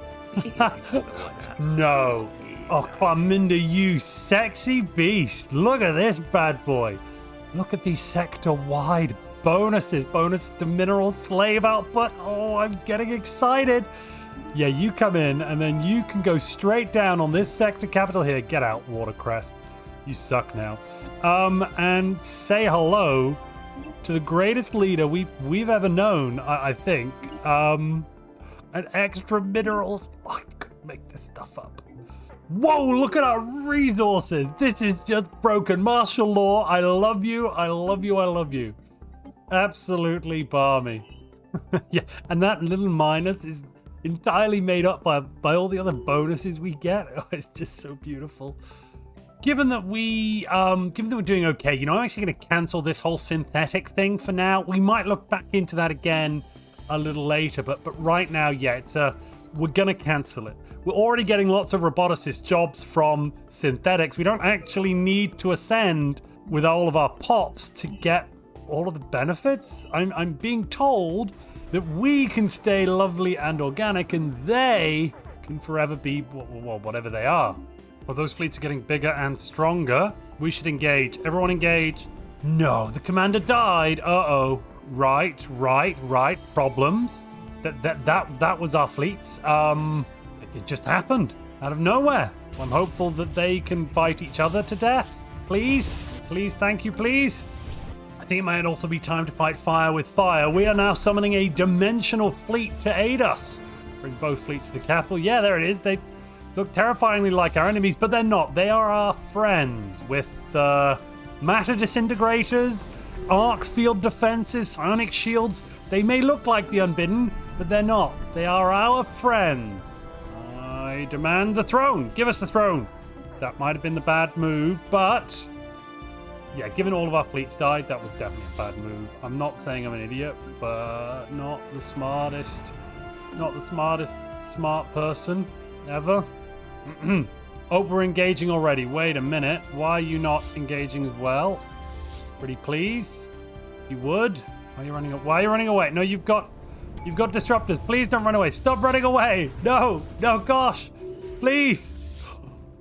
No. Oh, Claminda, you sexy beast. Look at this bad boy. Look at these sector-wide bonuses. Bonuses to mineral slave output. Oh, I'm getting excited. Yeah, you come in, and then you can go straight down on this sector capital here. Get out, Watercrest. You suck now. And say hello to the greatest leader we've ever known, I think. And extra minerals. Oh, I couldn't make this stuff up. Whoa, look at our resources. This is just broken martial law. I love you. I love you. I love you. Absolutely balmy. Yeah, and that little minus is entirely made up by all the other bonuses we get. Oh, it's just so beautiful. Given that we're doing okay, you know, I'm actually going to cancel this whole synthetic thing for now. We might look back into that again a little later, but right now, yeah, we're going to cancel it. We're already getting lots of roboticist jobs from synthetics. We don't actually need to ascend with all of our pops to get all of the benefits. I'm being told that we can stay lovely and organic, and they can forever be, well, whatever they are. Well, those fleets are getting bigger and stronger. We should engage. Everyone engage. No, the commander died. Uh-oh. Right. Problems. That was our fleets. It just happened out of nowhere. I'm hopeful that they can fight each other to death. Please, thank you, please. I think it might also be time to fight fire with fire. We are now summoning a dimensional fleet to aid us. Bring both fleets to the capital. Yeah, there it is. They look terrifyingly like our enemies, but they're not. They are our friends with matter disintegrators, arc field defenses, psionic shields. They may look like the Unbidden, but they're not. They are our friends. I demand the throne. Give us the throne. That might have been the bad move, but yeah, given all of our fleets died, that was definitely a bad move. I'm not saying I'm an idiot, but not the smartest smart person ever. Oh, we're engaging already. Wait a minute. Why are you not engaging as well? Pretty please. If you would. Why are you running away? No, you've got disruptors. Please don't run away. Stop running away. No, gosh. Please.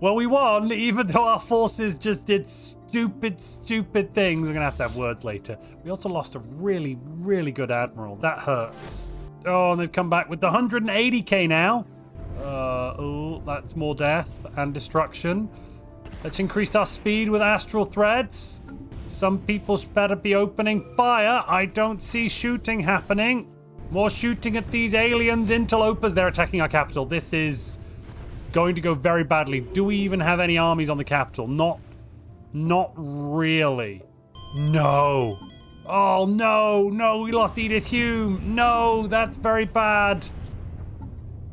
Well, we won, even though our forces just did stupid things. We're going to have words later. We also lost a really, really good admiral. That hurts. Oh, and they've come back with the 180k now. Oh, that's more death and destruction. Let's increase our speed with astral threads. Some people better be opening fire. I don't see shooting happening. More shooting at these aliens, interlopers. They're attacking our capital. This is going to go very badly. Do we even have any armies on the capital? Not really. No. Oh, no, we lost Edith Hume. No, that's very bad.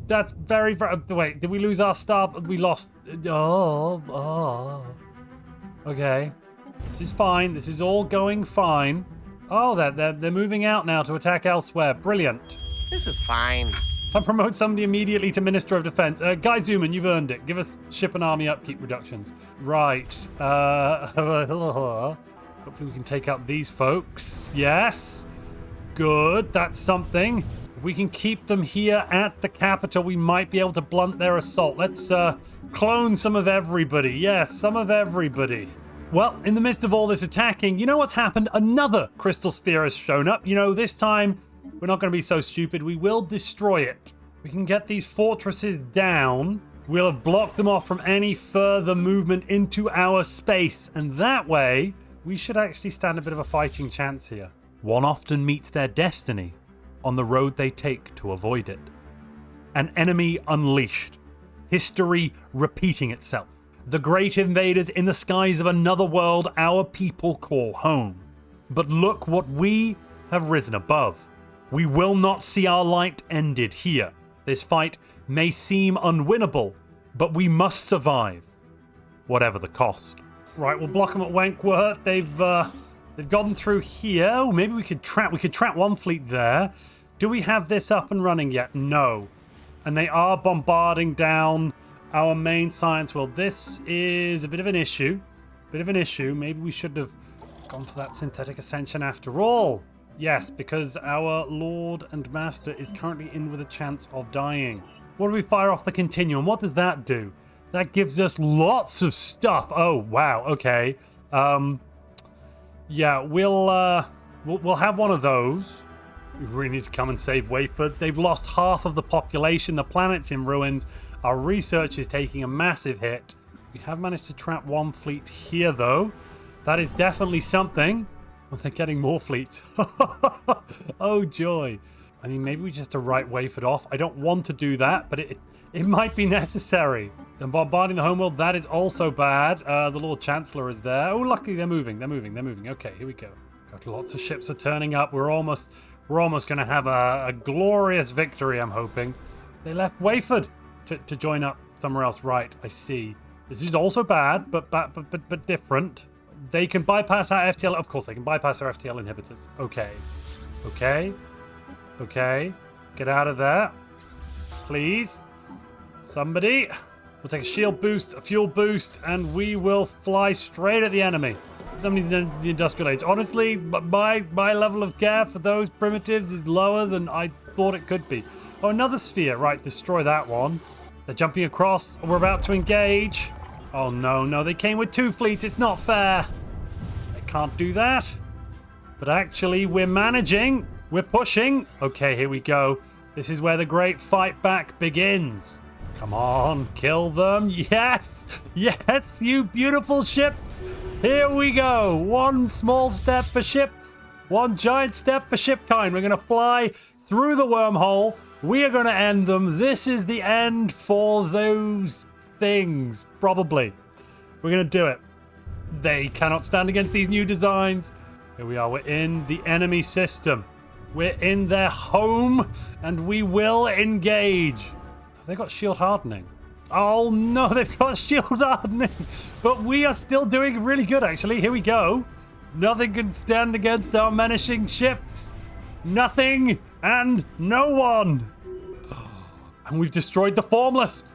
That's very... Wait, did we lose our star? We lost... Oh. Okay. This is fine. This is all going fine. Oh, they're moving out now to attack elsewhere. Brilliant. This is fine. I promote somebody immediately to Minister of Defense. Guy Zuman, you've earned it. Give us ship and army upkeep reductions. Right. Hopefully we can take out these folks. Yes. Good. That's something. we can keep them here at the capital, we might be able to blunt their assault. Let's clone some of everybody. Yes, some of everybody. Well, in the midst of all this attacking, you know what's happened? Another crystal sphere has shown up. You know, this time, we're not going to be so stupid. We will destroy it. We can get these fortresses down. We'll have blocked them off from any further movement into our space. And that way, we should actually stand a bit of a fighting chance here. One often meets their destiny on the road they take to avoid it. An enemy unleashed. History repeating itself. The great invaders in the skies of another world our people call home. But look what we have risen above. We will not see our light ended here. This fight may seem unwinnable, but we must survive, whatever the cost. Right, we'll block them at Wentworth. They've gotten through here. Oh, maybe we could trap one fleet there. Do we have this up and running yet? No. And they are bombarding down our main science world. This is a bit of an issue. Maybe we should have gone for that synthetic ascension after all. Yes, because our Lord and Master is currently in with a chance of dying. What do we fire off the continuum? What does that do? That gives us lots of stuff. Oh, wow. Okay. Yeah, we'll have one of those. We really need to come and save Wayford. They've lost half of the population. The planet's in ruins. Our research is taking a massive hit. We have managed to trap one fleet here, though. That is definitely something. Well, they're getting more fleets. Oh, joy. I mean, maybe we just have to write Wayford off. I don't want to do that, but it might be necessary. Then bombarding the homeworld, that is also bad. The Lord Chancellor is there. Oh, luckily they're moving. Okay, here we go. Got lots of ships are turning up. We're almost going to have a glorious victory, I'm hoping. They left Wayford to join up somewhere else. Right, I see. This is also bad, but different. They can bypass our FTL. Of course, they can bypass our FTL inhibitors. Okay. Get out of there. Please. Somebody. We'll take a shield boost, a fuel boost, and we will fly straight at the enemy. Somebody's in the industrial age. Honestly, my level of care for those primitives is lower than I thought it could be. Oh, another sphere. Right, destroy that one. They're jumping across. We're about to engage. Oh, no. They came with two fleets. It's not fair. They can't do that. But actually, we're managing. We're pushing. Okay, here we go. This is where the great fight back begins. Come on, kill them. Yes, you beautiful ships. Here we go. One small step for ship, one giant step for ship kind. We're going to fly through the wormhole. We are going to end them. This is the end for those things, probably. We're going to do it. They cannot stand against these new designs. Here we are. We're in the enemy system. We're in their home, and we will engage. Have they got shield hardening? Oh, no, they've got shield hardening. But we are still doing really good, actually. Here we go. Nothing can stand against our menacing ships. Nothing and no one. And we've destroyed the Formless.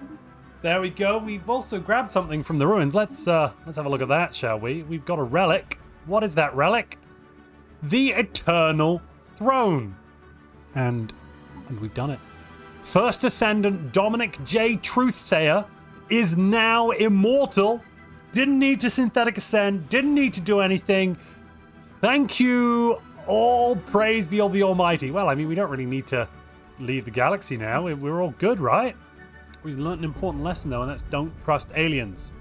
There we go. We've also grabbed something from the ruins. Let's have a look at that, shall we? We've got a relic. What is that relic? The Eternal Throne. And we've done it. First Ascendant Dominic J. Truthsayer is now immortal. Didn't need to synthetic ascend. Didn't need to do anything. Thank you. All praise be all the Almighty. Well, I mean, we don't really need to leave the galaxy now. We're all good, right? We've learned an important lesson, though, and that's don't trust aliens.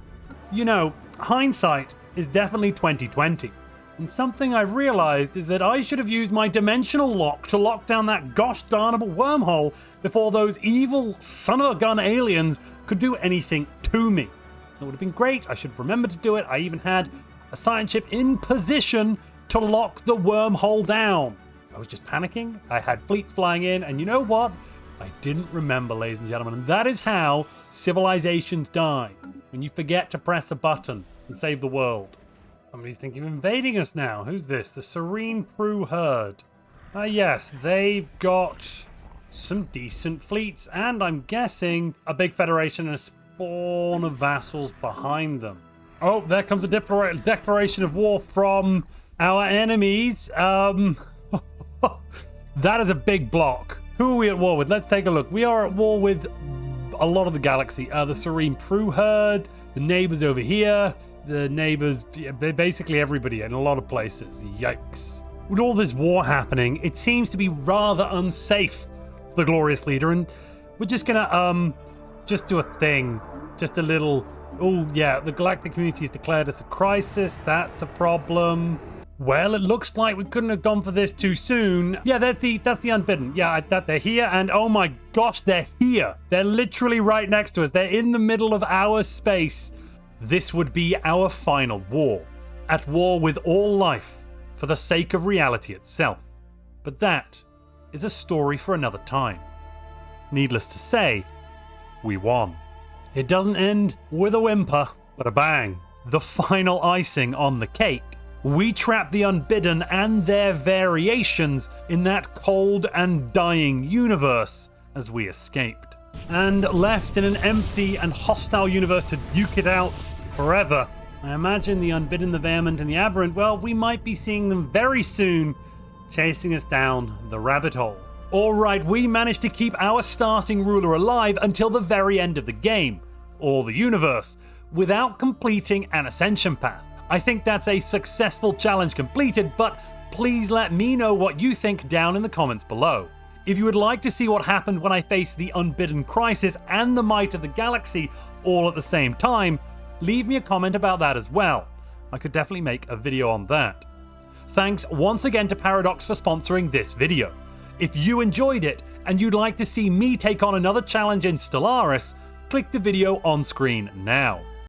You know, hindsight is definitely 20/20. And something I've realized is that I should have used my dimensional lock to lock down that gosh darnable wormhole before those evil son of a gun aliens could do anything to me. That would have been great. I should have remembered to do it. I even had a science ship in position to lock the wormhole down. I was just panicking. I had fleets flying in, and you know what? I didn't remember, ladies and gentlemen. And that is how civilizations die. When you forget to press a button and save the world. Somebody's thinking of invading us now. Who's this? The Serene Prue Herd. Ah, yes, they've got some decent fleets, and I'm guessing a big federation and a spawn of vassals behind them. Oh, there comes a declaration of war from our enemies. That is a big block. Who are we at war with? Let's take a look. We are at war with a lot of the galaxy. The Serene Pru Herd, the neighbors over here, the neighbors, basically everybody in a lot of places. Yikes. With all this war happening, it seems to be rather unsafe for the Glorious Leader, and we're just gonna, just do a thing. Just a little, oh yeah, the galactic community has declared us a crisis. That's a problem. Well, it looks like we couldn't have gone for this too soon. Yeah, that's the Unbidden. Yeah, they're here, and oh my gosh, they're here. They're literally right next to us. They're in the middle of our space. This would be our final war. At war with all life for the sake of reality itself. But that is a story for another time. Needless to say, we won. It doesn't end with a whimper, but a bang. The final icing on the cake. We trap the Unbidden and their variations in that cold and dying universe as we escaped. And left in an empty and hostile universe to duke it out forever. I imagine the Unbidden, the Vehement, and the Aberrant, well, we might be seeing them very soon, chasing us down the rabbit hole. Alright, we managed to keep our starting ruler alive until the very end of the game, or the universe, without completing an ascension path. I think that's a successful challenge completed, but please let me know what you think down in the comments below. If you would like to see what happened when I faced the Unbidden Crisis and the Might of the Galaxy all at the same time, leave me a comment about that as well. I could definitely make a video on that. Thanks once again to Paradox for sponsoring this video. If you enjoyed it and you'd like to see me take on another challenge in Stellaris, click the video on screen now.